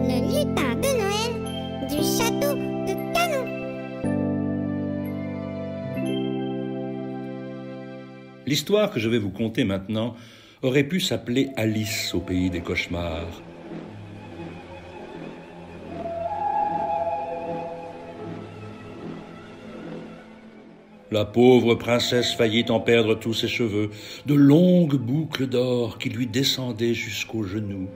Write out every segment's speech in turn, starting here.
Le lutin de Noël du château de Canon. L'histoire que je vais vous conter maintenant aurait pu s'appeler Alice au pays des cauchemars. La pauvre princesse faillit en perdre tous ses cheveux, de longues boucles d'or qui lui descendaient jusqu'aux genoux.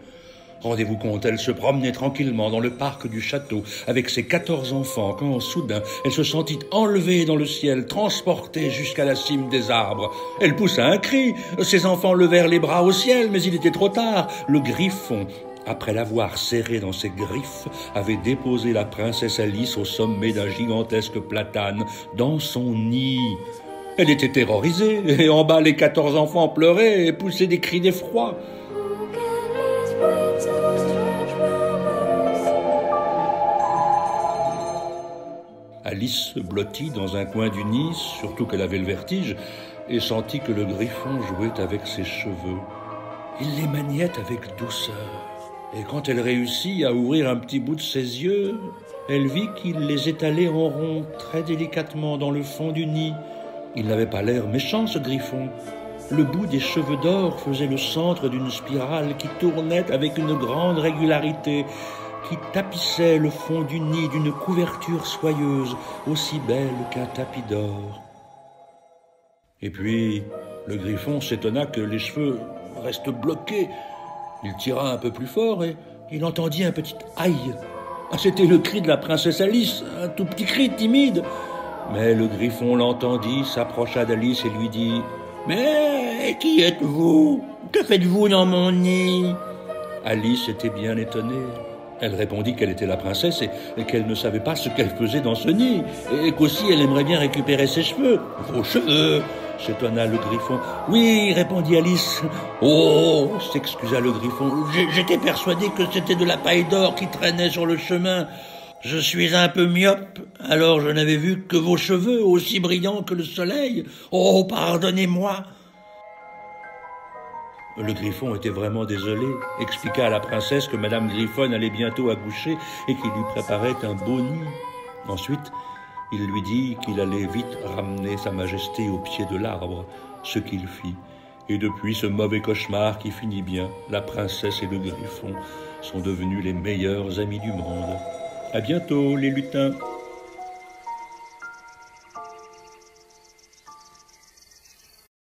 Rendez-vous compte, elle se promenait tranquillement dans le parc du château avec ses 14 enfants quand, soudain, elle se sentit enlevée dans le ciel, transportée jusqu'à la cime des arbres. Elle poussa un cri, ses enfants levèrent les bras au ciel, mais il était trop tard. Le griffon, après l'avoir serrée dans ses griffes, avait déposé la princesse Alice au sommet d'un gigantesque platane, dans son nid. Elle était terrorisée, et en bas les 14 enfants pleuraient et poussaient des cris d'effroi. Alice se blottit dans un coin du nid, surtout qu'elle avait le vertige, et sentit que le griffon jouait avec ses cheveux. Il les maniait avec douceur, et quand elle réussit à ouvrir un petit bout de ses yeux, elle vit qu'il les étalait en rond très délicatement dans le fond du nid. Il n'avait pas l'air méchant, ce griffon. Le bout des cheveux d'or faisait le centre d'une spirale qui tournait avec une grande régularité, qui tapissait le fond du nid d'une couverture soyeuse, aussi belle qu'un tapis d'or. Et puis, le griffon s'étonna que les cheveux restent bloqués. Il tira un peu plus fort et il entendit un petit « aïe ». C'était le cri de la princesse Alice, un tout petit cri timide. Mais le griffon l'entendit, s'approcha d'Alice et lui dit « Mais qui êtes-vous? Que faites-vous dans mon nid ?» Alice était bien étonnée. Elle répondit qu'elle était la princesse et qu'elle ne savait pas ce qu'elle faisait dans ce nid, et qu'aussi elle aimerait bien récupérer ses cheveux. « Vos cheveux !» s'étonna le griffon. « Oui, répondit Alice. »« Oh !» s'excusa le griffon. « J'étais persuadé que c'était de la paille d'or qui traînait sur le chemin. Je suis un peu myope, alors je n'avais vu que vos cheveux, aussi brillants que le soleil. Oh, pardonnez-moi !» Le griffon était vraiment désolé, expliqua à la princesse que Madame Griffonne allait bientôt accoucher et qu'il lui préparait un beau nid. Ensuite, il lui dit qu'il allait vite ramener sa majesté au pied de l'arbre, ce qu'il fit. Et depuis ce mauvais cauchemar qui finit bien, la princesse et le griffon sont devenus les meilleurs amis du monde. À bientôt, les lutins.